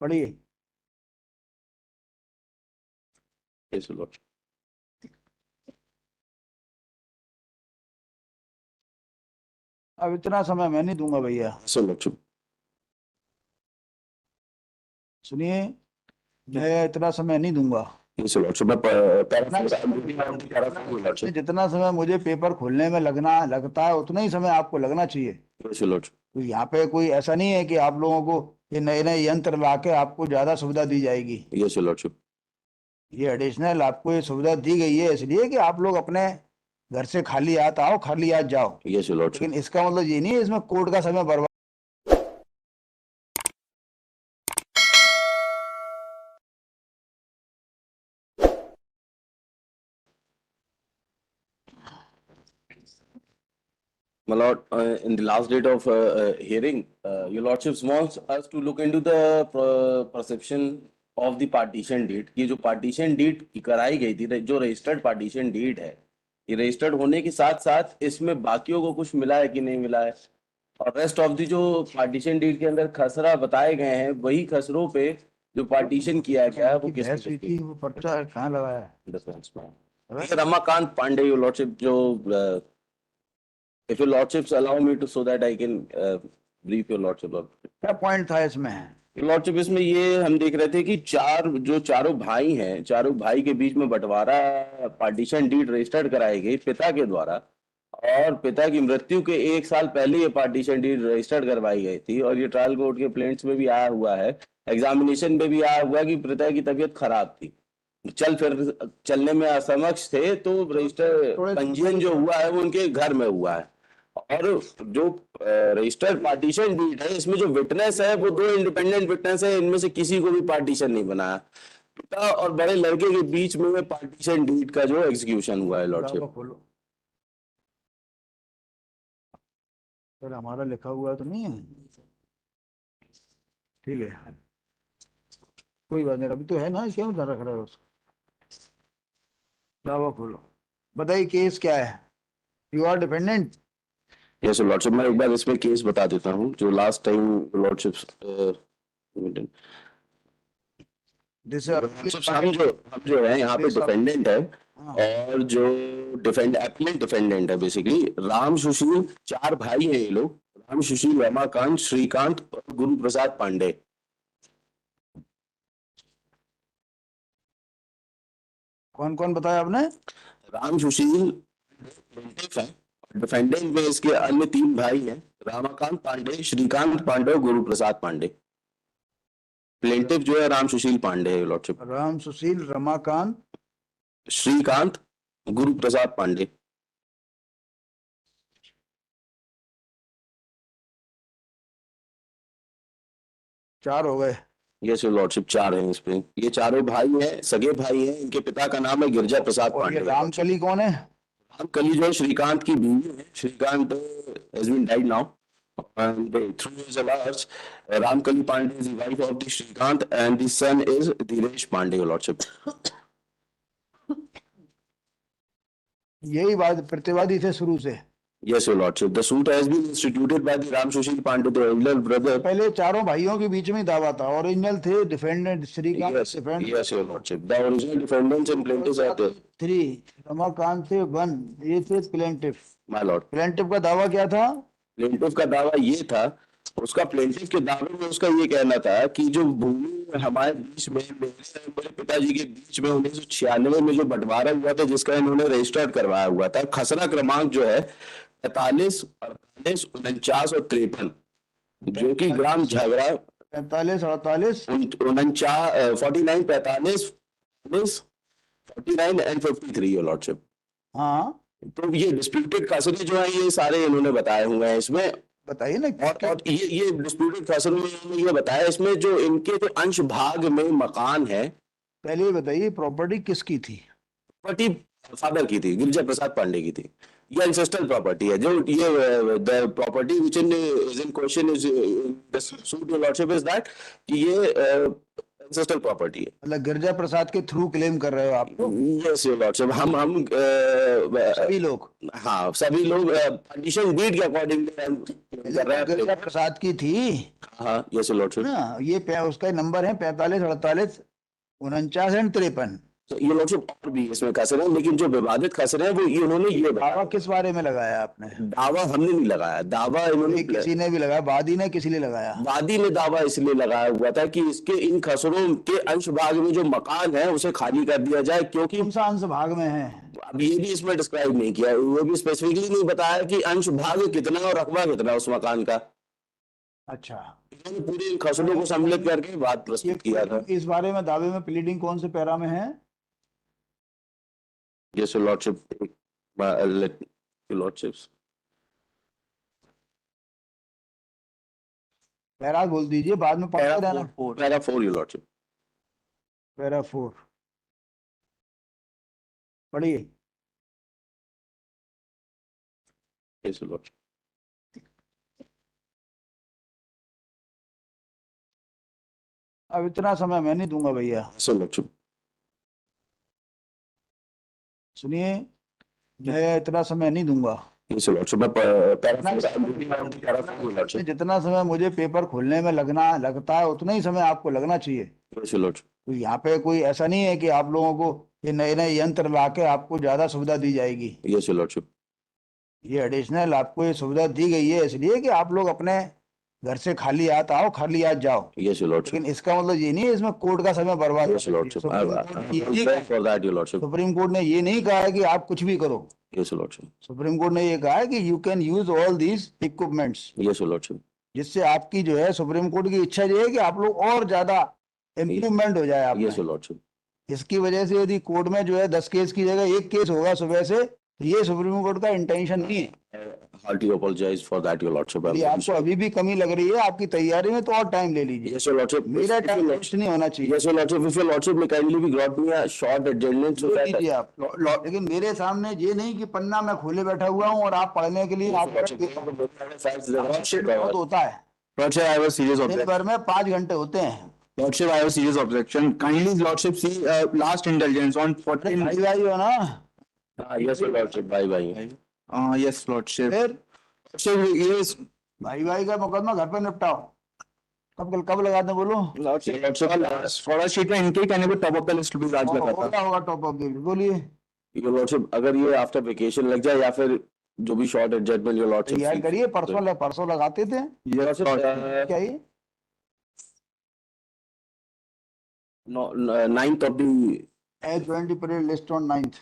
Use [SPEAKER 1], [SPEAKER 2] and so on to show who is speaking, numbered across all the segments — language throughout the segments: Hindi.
[SPEAKER 1] पढ़िए।
[SPEAKER 2] Yes, your lordship.
[SPEAKER 1] अब इतना समय मैं नहीं दूंगा भैया,
[SPEAKER 2] Yes, your lordship.
[SPEAKER 1] सुनिए, मैं इतना समय नहीं दूंगा।
[SPEAKER 2] Yes, your lordship. मैं paraphrase, I'm reading out the paraphrase, your lordship.
[SPEAKER 1] जितना समय मुझे पेपर खोलने में लगता है उतना ही समय आपको लगना चाहिए।
[SPEAKER 2] Yes, your lordship.
[SPEAKER 1] तो यहाँ पे कोई ऐसा नहीं है कि आप लोगों को ये नए नए यंत्र लाके आपको ज्यादा सुविधा दी जाएगी।
[SPEAKER 2] Yes, your lordship.
[SPEAKER 1] ये एडिशनल आपको ये सुविधा दी गई है इसलिए कि आप लोग अपने घर से खाली हाथ आओ, खाली हाथ जाओ।
[SPEAKER 2] Yes, your lordship.
[SPEAKER 1] लेकिन इसका मतलब ये नहीं है इसमें कोर्ट का समय बर्बाद।
[SPEAKER 2] My lord, in the last date of hearing, your lordship wants us to look into the perception of the partition deed. ये जो partition deed कराई गई थी, जो registered partition deed है, ये registered होने के साथ साथ इसमें बाकियों को कुछ मिला है कि नहीं मिला है, और रेस्ट ऑफ दी जो पार्टीशन डीड के अंदर खसरा बताए गए हैं वही खसरों पे जो पार्टीशन किया गया है वो
[SPEAKER 1] की बहस हुई थी, वो पर्चा कहाँ लगा है?
[SPEAKER 2] रमाकांत पांडे, योर लॉर्डशिप, जो if your lordships allow me to so that I can brief your lordship of
[SPEAKER 1] क्या पॉइंट था इसमें?
[SPEAKER 2] your lordship, इसमें ये हम देख रहे थे कि चारों भाई हैं, चारों भाई के बीच में बंटवारा पार्टीशन डीड रजिस्टर्ड कराई गई पिता के द्वारा, और पिता की मृत्यु के 1 साल पहले ये पार्टीशन डीड रजिस्टर्ड करवाई गई थी, और ये ट्रायल कोर्ट के प्लेंट्स में भी आया हुआ है, एग्जामिनेशन में भी आया हुआ है कि पिता की तबीयत खराब थी, चलने में असमक्ष थे, तो रजिस्टर पंजीयन जो हुआ है वो उनके घर में हुआ है, और जो रजिस्टर्ड पार्टीशन डीड है इसमें जो विटनेस है वो 2 इंडिपेंडेंट विटनेस है, इनमें से किसी को भी पार्टीशन नहीं बनाया, पिता और बड़े लड़के के बीच में पार्टीशन डीड का जो एग्जीक्यूशन हुआ है लॉर्डशिप।
[SPEAKER 1] सर हमारा लिखा हुआ तो नहीं है? ठीक है, कोई बात नहीं, अभी तो है ना, क्यों रख रहे हो उसको? दावा खोलो, बताइए केस क्या है? You are dependent.
[SPEAKER 2] Yes lordship, मैं एक बार इसमें केस बता देता हूँ जो लास्ट टाइम लॉर्डशिप हम जो है यहाँ पे डिफेंडेंट है, और जो एप्लेंट डिफेंडेंट है बेसिकली राम सुशील, 4 भाई हैं ये लोग, राम सुशील, रमाकांत, श्रीकांत और गुरु प्रसाद पांडे।
[SPEAKER 1] कौन कौन बताया आपने?
[SPEAKER 2] राम सुशील डिफेंडेंट में इसके अन्य 3 भाई हैं, रमाकांत पांडे, श्रीकांत पांडे और गुरु प्रसाद पांडे। प्लेंटिव जो है राम सुशील पांडे है लॉर्डशिप।
[SPEAKER 1] राम सुशील, रमाकांत,
[SPEAKER 2] श्रीकांत, गुरु प्रसाद पांडे।
[SPEAKER 1] चार हो गए।
[SPEAKER 2] यस योर लॉर्डशिप, 4 हैं इस पे, ये चारों भाई हैं, सगे भाई हैं, इनके पिता का नाम है गिरजा प्रसाद पांडे।
[SPEAKER 1] रामकली कौन है?
[SPEAKER 2] रामकली जो है श्रीकांत की बीवी है, Shrikant has been died now and through his allowance Ramkali Pandey is the wife of the Shrikant and the son is Dhiresh Pandey your lordship।
[SPEAKER 1] यही बात प्रतिवादी थे शुरू से।
[SPEAKER 2] Yes, your lordship. The suit has been instituted by the Ram Sushil Pandey, the elder brother।
[SPEAKER 1] पहले चारों भाइयों के बीच में दावा था, ओरिजिनल थे defendant Shrikant.
[SPEAKER 2] Yes, your lordship. The original defendants and plaintiffs are there।
[SPEAKER 1] 3, Ramakant थे 1, ये थे प्लेंटिफ।
[SPEAKER 2] My lord।
[SPEAKER 1] प्लेंटिफ का दावा क्या था?
[SPEAKER 2] प्लेंटिफ का दावा ये था, उसका प्लेंटिफ के दावे में उसका ये कहना था कि जो भूमि हमारे बीच में, मेरे पिताजी के बीच में 1996 में जो बंटवारा हुआ था जिसका इन्होंने रजिस्टर्ड करवाया हुआ था, खसरा क्रमांक जो है 45, 48, 49 और 53, जो कि ग्राम झगड़ा
[SPEAKER 1] 45, 48,
[SPEAKER 2] 49, 49, 45, 49 एंड 53 योर लॉर्डशिप।
[SPEAKER 1] हाँ,
[SPEAKER 2] तो ये डिस्प्यूटेड खसरे जो है ये सारे इन्होंने बताए हुए हैं इसमें,
[SPEAKER 1] बताइए ना।
[SPEAKER 2] और ये डिस्प्यूटेड खसरों में इन्होंने ये बताया इसमें जो इनके जो अंश भाग में मकान है।
[SPEAKER 1] पहले ये बताइए प्रॉपर्टी किसकी थी?
[SPEAKER 2] प्रॉपर्टी फादर की थी, गिरजा प्रसाद पांडे की थी, ये एंसेस्ट्रल प्रॉपर्टी है, जो ये the property which is in question is the suit your lordship is that कि ये एंसेस्ट्रल प्रॉपर्टी है।
[SPEAKER 1] मतलब गिरजा प्रसाद के थ्रू क्लेम कर रहे हो आप तो?
[SPEAKER 2] यस योर लॉर्डशिप, हम
[SPEAKER 1] सभी लोग?
[SPEAKER 2] हाँ सभी लोग पार्टीशन डीड के अकॉर्डिंग कर रहे हैं।
[SPEAKER 1] गिरजा प्रसाद की थी
[SPEAKER 2] हाँ यस योर लॉर्डशिप।
[SPEAKER 1] ना, ये उसका नंबर है 45 48 49 एंड 53।
[SPEAKER 2] तो ये लॉर्डशिप और भी इसमें खसरे हैं, लेकिन जो विवादित खसरे हैं वो इन्होंने ये
[SPEAKER 1] दावा किस बारे में लगाया आपने?
[SPEAKER 2] दावा हमने नहीं लगाया, दावा इन्होंने
[SPEAKER 1] किसी ने भी लगाया, वादी ने किसी ने लगाया?
[SPEAKER 2] वादी ने दावा इसलिए लगाया हुआ था कि इसके इन खसरों के अंश भाग में जो मकान है उसे खाली कर दिया जाए, क्योंकि
[SPEAKER 1] कौन सा अंश भाग में है?
[SPEAKER 2] अब ये भी इसमें डिस्क्राइब नहीं किया, वो भी स्पेसिफिकली नहीं बताया कि अंश भाग कितना और रकबा कितना उस मकान का।
[SPEAKER 1] अच्छा,
[SPEAKER 2] इन्होंने पूरे इन खसरों को सम्मिलित करके बात प्रस्तुत किया था।
[SPEAKER 1] इस बारे में दावे में प्लीडिंग कौन से पैरा में है?
[SPEAKER 2] Yes, your lordship. Let your lordships.
[SPEAKER 1] Para बोल दीजिए, बाद में पढ़ते रहना।
[SPEAKER 2] Para 4, your lordship.
[SPEAKER 1] पैरा 4 पढ़िए।
[SPEAKER 2] Yes, your lordship.
[SPEAKER 1] अब इतना समय मैं नहीं दूंगा भैया,
[SPEAKER 2] Yes, your lordship.
[SPEAKER 1] सुनिए, मैं इतना समय नहीं दूंगा।
[SPEAKER 2] Yes, your lordship. मैं para 4, your lordship.
[SPEAKER 1] जितना समय मुझे पेपर खोलने में लगता है उतना ही समय आपको लगना चाहिए।
[SPEAKER 2] Yes, your lordship.
[SPEAKER 1] तो यहाँ पे कोई ऐसा नहीं है कि आप लोगों को ये नए नए यंत्र लाके आपको ज्यादा सुविधा दी जाएगी।
[SPEAKER 2] Yes, your lordship.
[SPEAKER 1] ये एडिशनल आपको ये सुविधा दी गई है इसलिए कि आप लोग अपने घर से खाली हाथ आओ, खाली हाथ जाओ।
[SPEAKER 2] Yes, your lordship.
[SPEAKER 1] लेकिन इसका मतलब ये नहीं है इसमें कोर्ट का समय बर्बाद।
[SPEAKER 2] Yes, your lordship. For that, your lordship.
[SPEAKER 1] Supreme court ने ये नहीं कहा है कि आप कुछ भी करो।
[SPEAKER 2] Yes, your lordship.
[SPEAKER 1] Supreme court ने ये कहा है कि you can use all these equipments,
[SPEAKER 2] Yes, your lordship.
[SPEAKER 1] जिससे आपकी जो है सुप्रीम कोर्ट की इच्छा ये है कि आप लोग और ज्यादा इम्प्रूवमेंट हो जाए आप
[SPEAKER 2] Yes, your lordship.
[SPEAKER 1] इसकी वजह से यदि कोर्ट में जो है 10 केस की जगह 1 केस होगा सुबह से, तो ये सुप्रीम कोर्ट का इंटेंशन नहीं है।
[SPEAKER 2] Heartily apologize for that, your lordship.
[SPEAKER 1] यदि आपको अभी भी कमी लग रही है आपकी तैयारी में तो और टाइम ले लीजिए।
[SPEAKER 2] Yes, your lordship.
[SPEAKER 1] मेरा टाइम वेस्ट नहीं होना चाहिए।
[SPEAKER 2] Yes, your lordship. If your lordship may kindly be brought me a short adjournment so that
[SPEAKER 1] लीजिए आप, लेकिन मेरे सामने ये नहीं कि पन्ना मैं खोले बैठा हुआ हूँ और आप पढ़ने के लिए आप बहुत होता है।
[SPEAKER 3] Lordship, I have a serious
[SPEAKER 1] दिन
[SPEAKER 3] objection.
[SPEAKER 1] भर में 5 घंटे होते हैं।
[SPEAKER 3] Lordship, I have a serious objection. Kindly, Lordship, see last intelligence on 14.
[SPEAKER 1] भाई भाई हो ना?
[SPEAKER 2] yes, your lordship. Bye bye.
[SPEAKER 3] Yes, Lordship.
[SPEAKER 1] फिर
[SPEAKER 3] Lordship, yes.
[SPEAKER 1] भाई भाई का मुकदमा घर पे निपटाओ। कब लगाते हैं बोलो?
[SPEAKER 3] Lordship, for a sheet में इनके कहने पे top of the list please आज लगाता.
[SPEAKER 1] होगा टॉप ऑफ द बोलिए।
[SPEAKER 2] Your lordship, अगर ये आफ्टर वेकेशन लग जाए या फिर जो भी शॉर्ट एडजस्टमेंट योर लॉर्डशिप
[SPEAKER 1] तैयार करिए, परसों लगाते थे
[SPEAKER 3] Yes, Lordship.
[SPEAKER 1] क्या ये?
[SPEAKER 2] 9th of the
[SPEAKER 1] A20 parade list on 9th।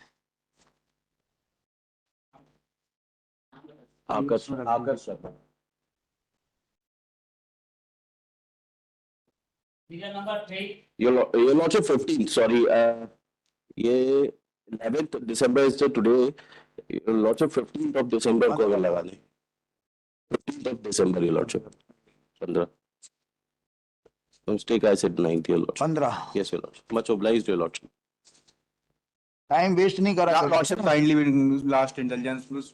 [SPEAKER 2] आकर्षक your lordship 15 sorry ये 11th December is today, your lordship 15th of December को अगर लगा दें 15th of December your lordship 15 mistake I said 9th your lordship
[SPEAKER 1] 15।
[SPEAKER 2] yes your lordship much obliged your lordship
[SPEAKER 1] time waste नहीं करा करो।
[SPEAKER 3] Lordship, kindly last intelligence was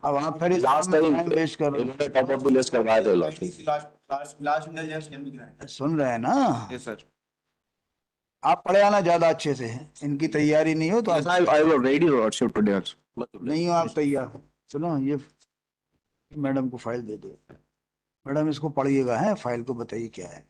[SPEAKER 1] अब आप फिर
[SPEAKER 2] last time
[SPEAKER 1] टाइम वेस्ट करो।
[SPEAKER 2] इन्होंने टॉप ऑफ द लिस्ट करवाया था your lordship
[SPEAKER 3] last intelligence can be granted.
[SPEAKER 1] सुन रहे हैं ना?
[SPEAKER 3] Yes, sir.
[SPEAKER 1] आप पढ़े आना ज्यादा अच्छे से, इनकी तैयारी नहीं हो तो
[SPEAKER 3] Yes, I will ready Lordship today also.
[SPEAKER 1] नहीं हो आप तैयार। सुनो, ये मैडम को फाइल दे दो। मैडम इसको पढ़िएगा, है फाइल को बताइए क्या है।